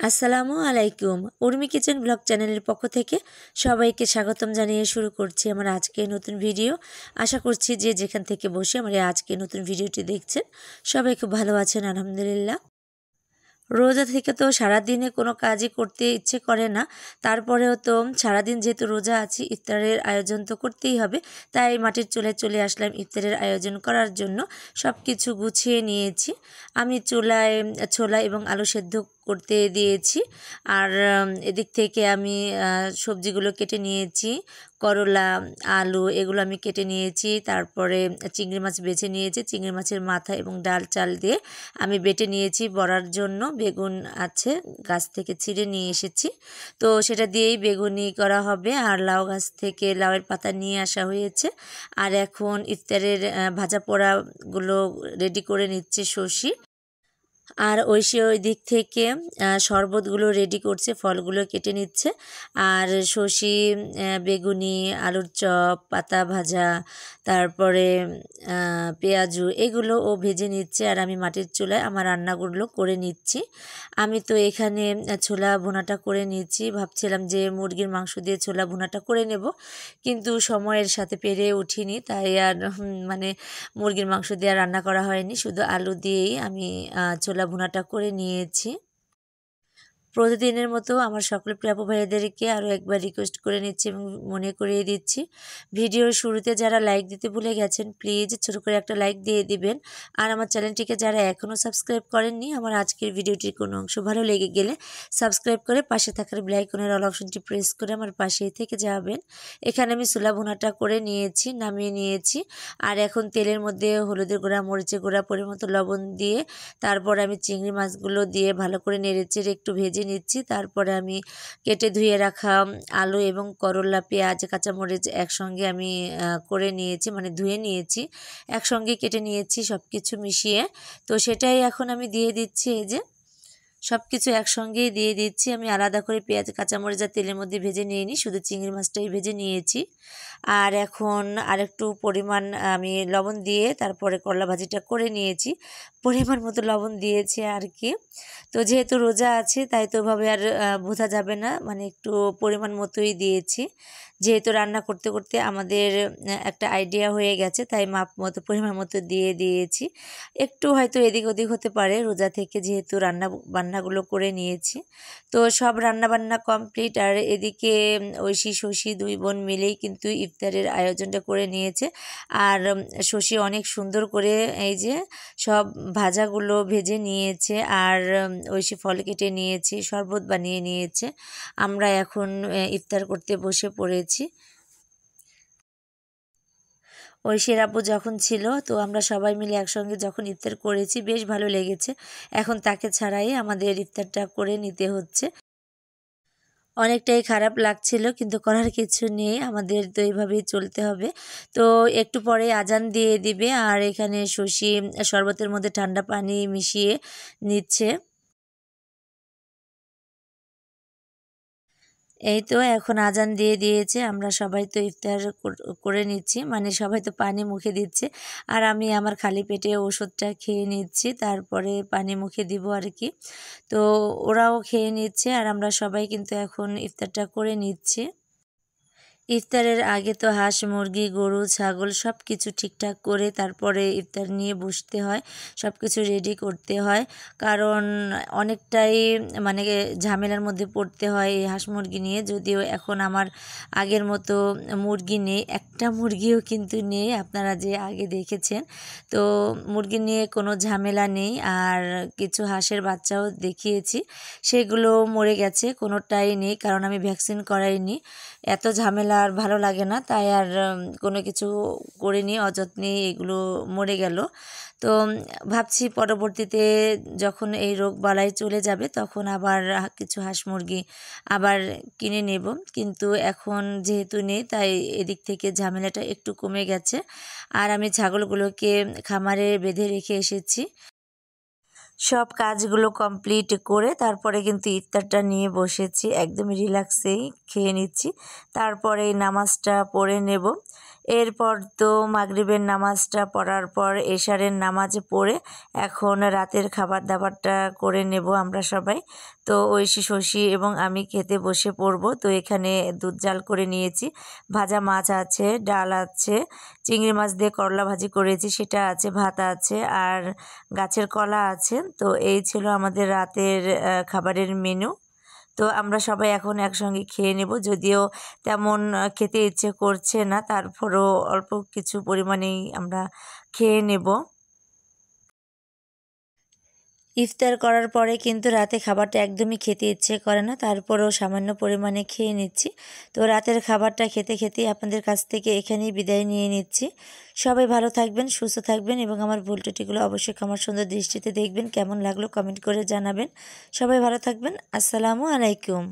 আসসালামু আলাইকুম। Urmi kitchen blog চ্যানেলের পক্ষ থেকে সবাইকে স্বাগতম জানিয়ে শুরু করছি আমার আজকে নতুন ভিডিও। আশা করছি যে যেখান থেকে বসে আমার আজকে নতুন ভিডিওটি দেখছেন সবাই খুব ভালো আছেন আলহামদুলিল্লাহ। রোজা থেকে তো সারাদিনে কোনো কাজই করতে ইচ্ছে করে না, তারপরেও তো সারাদিন যেহেতু রোজা আছি ইফতারের আয়োজন তো করতেই হবে। তাই মাটির চুলায় চলে আসলাম ইফতারের আয়োজন করার জন্য। সব কিছু গুছিয়ে নিয়েছি। আমি চুলায় ছোলা এবং আলু সেদ্ধ করতে দিয়েছি। আর এদিক থেকে আমি সবজিগুলো কেটে নিয়েছি। করলা, আলু এগুলো আমি কেটে নিয়েছি। তারপরে চিংড়ি মাছ বেছে নিয়েছি। চিংড়ি মাছের মাথা এবং ডাল চাল দিয়ে আমি বেটে নিয়েছি বড়ার জন্য। বেগুন আছে, গাছ থেকে ছিঁড়ে নিয়ে এসেছি, তো সেটা দিয়েই বেগুনি করা হবে। আর লাউ গাছ থেকে লাউয়ের পাতা নিয়ে আসা হয়েছে। আর এখন ইফতারের ভাজা পোড়াগুলো রেডি করে নিচ্ছে শশী। আর ঐশী ওই দিক থেকে শরবতগুলো রেডি করছে, ফলগুলো কেটে নিচ্ছে। আর শশী বেগুনি, আলুর চপ, পাতা ভাজা, তারপরে পেঁয়াজু এগুলো ও ভেজে নিচ্ছে। আর আমি মাটির চুলায় আমার রান্নাগুলো করে নিচ্ছি। আমি তো এখানে ছোলা ভুনাটা করে নিচ্ছি। ভাবছিলাম যে মুরগির মাংস দিয়ে ছোলা ভুনাটা করে নেব, কিন্তু সময়ের সাথে পেরে উঠিনি, তাই আর মানে মুরগির মাংস দিয়ে রান্না করা হয়নি। শুধু আলু দিয়েই আমি ছোলা ভুনাটা করে নিয়েছি। প্রতিদিনের মতো আমার সকল প্রিয় আপু ভাইদেরকে আরও একবার রিকোয়েস্ট করে নিচ্ছি এবং মনে করিয়ে দিচ্ছি, ভিডিওর শুরুতে যারা লাইক দিতে ভুলে গেছেন প্লিজ ছোটো করে একটা লাইক দিয়ে দিবেন। আর আমার চ্যানেলটিকে যারা এখনও সাবস্ক্রাইব করেননি, আমার আজকের ভিডিওটির কোনো অংশ ভালো লেগে গেলে সাবস্ক্রাইব করে পাশে থাকার বেল আইকনের অল অপশনটি প্রেস করে আমার পাশেই থেকে যাবেন। এখানে আমি ছোলা ভুনাটা করে নিয়েছি, নামিয়ে নিয়েছি। আর এখন তেলের মধ্যে হলুদের গুঁড়া, মরিচের গুঁড়া, পরিমতো লবণ দিয়ে তারপর আমি চিংড়ি মাছগুলো দিয়ে ভালো করে নেড়েচেড়ে একটু ভেজে নিচ্ছি। তারপরে আমি কেটে ধুয়ে রাখা আলু এবং করলা, পেঁয়াজ, কাঁচামরিচ একসঙ্গে আমি করে নিয়েছি, মানে ধুয়ে নিয়েছি, একসঙ্গে কেটে নিয়েছি সব কিছু মিশিয়ে। তো সেটাই এখন আমি দিয়ে দিচ্ছি। এই যে সব কিছু একসঙ্গেই দিয়ে দিচ্ছি। আমি আলাদা করে পেঁয়াজ, কাঁচামরিচ আর তেলের মধ্যে ভেজে নিইনি, শুধু চিংড়ি মাছটাই ভেজে নিয়েছি। আর এখন আরেকটু পরিমাণ আমি লবণ দিয়ে তারপরে করলা ভাজিটা করে নিয়েছি। পরিমাণ মতো লবণ দিয়েছি আর কি। তো যেহেতু রোজা আছে তাই তো ওভাবে আর বোঝা যাবে না, মানে একটু পরিমাণ মতোই দিয়েছি। যেহেতু রান্না করতে করতে আমাদের একটা আইডিয়া হয়ে গেছে, তাই মাপ মতো পরিমাণ মতো দিয়ে দিয়েছি। একটু হয়তো এদিক ওদিক হতে পারে রোজা থেকে, যেহেতু বান্নাগুলো করে নিয়েছি। তো সব রান্নাবান্না কমপ্লিট। আর এদিকে ঐশী শশী দুই বোন মিলেই কিন্তু ইফতারের আয়োজনটা করে নিয়েছে। আর শশী অনেক সুন্দর করে এই যে সব ভাজাগুলো ভেজে নিয়েছে। আর ঐশী ফল কেটে নিয়েছে, শরবত বানিয়ে নিয়েছে। আমরা এখন ইফতার করতে বসে পড়েছি। ঐশীর আব্বু যখন ছিল তো আমরা সবাই মিলে একসঙ্গে যখন ইফতার করেছি বেশ ভালো লেগেছে। এখন তাকে ছাড়াই আমাদের ইফতারটা করে নিতে হচ্ছে। অনেকটাই খারাপ লাগছিল, কিন্তু করার কিছু নেই, আমাদের তো এইভাবেই চলতে হবে। তো একটু পরে আজান দিয়ে দিবে। আর এখানে শশী শরবতের মধ্যে ঠান্ডা পানি মিশিয়ে নিচ্ছে। এই তো এখন আজান দিয়ে দিয়েছে, আমরা সবাই তো ইফতার করে নিচ্ছি, মানে সবাই তো পানি মুখে দিচ্ছে। আর আমি আমার খালি পেটে ওষুধটা খেয়ে নিচ্ছি, তারপরে পানি মুখে দিব আর কি। তো ওরাও খেয়ে নিচ্ছে আর আমরা সবাই কিন্তু এখন ইফতারটা করে নিচ্ছি। ইফতারের আগে তো হাঁস, মুরগি, গরু, ছাগল সব কিছু ঠিকঠাক করে তারপরে ইফতার নিয়ে বসতে হয়, সব কিছু রেডি করতে হয়। কারণ অনেকটাই মানে ঝামেলার মধ্যে পড়তে হয় এই হাঁস মুরগি নিয়ে। যদিও এখন আমার আগের মতো মুরগি নেই, একটা মুরগিও কিন্তু নেই, আপনারা যে আগে দেখেছেন। তো মুরগি নিয়ে কোনো ঝামেলা নেই। আর কিছু হাঁসের বাচ্চাও দেখিয়েছি, সেগুলো মরে গেছে, কোনোটাই নেই, কারণ আমি ভ্যাকসিন করাইনি। এত ঝামেলা আর ভালো লাগে না, তাই আর কোনো কিছু করিনি, অযত্নে এগুলো মরে গেল। তো ভাবছি পরবর্তীতে যখন এই রোগ বালাই চলে যাবে তখন আবার কিছু হাঁস মুরগি আবার কিনে নেব, কিন্তু এখন যেহেতু নেই তাই এদিক থেকে ঝামেলাটা একটু কমে গেছে। আর আমি ছাগলগুলোকে খামারে বেঁধে রেখে এসেছি। সব কাজগুলো কমপ্লিট করে তারপরে কিন্তু ইফতারটা নিয়ে বসেছি, একদম রিল্যাক্সেই খেয়ে নিচ্ছি। তারপরে নামাজটা পড়ে নেব। এরপর তো মাগরিবের নামাজটা পড়ার পর এশারের নামাজ পড়ে এখন রাতের খাবার দাবারটা করে নেব আমরা সবাই। তো ঐশী শশী এবং আমি খেতে বসে পড়ব। তো এখানে দুধ জাল করে নিয়েছি, ভাজা মাছ আছে, ডাল আছে, চিংড়ি মাছ দিয়ে করলা ভাজি করেছি সেটা আছে, ভাত আছে আর গাছের কলা আছে। তো এই ছিল আমাদের রাতের খাবারের মেনু। তো আমরা সবাই এখন একসঙ্গে খেয়ে নেব, যদিও তেমন খেতে ইচ্ছে করছে না, তারপরও অল্প কিছু পরিমাণেই আমরা খেয়ে নেব। ইফতার করার পরে কিন্তু রাতে খাবারটা একদমই খেতে ইচ্ছে করে না, তারপরেও সামান্য পরিমাণে খেয়ে নিচ্ছি। তো রাতের খাবারটা খেতে খেতেই আপনাদের কাছ থেকে এখানেই বিদায় নিয়ে নিচ্ছি। সবাই ভালো থাকবেন, সুস্থ থাকবেন এবং আমার ভুল ত্রুটিগুলো অবশ্যই আমার সুন্দর দৃষ্টিতে দেখবেন। কেমন লাগলো কমেন্ট করে জানাবেন। সবাই ভালো থাকবেন। আসসালামু আলাইকুম।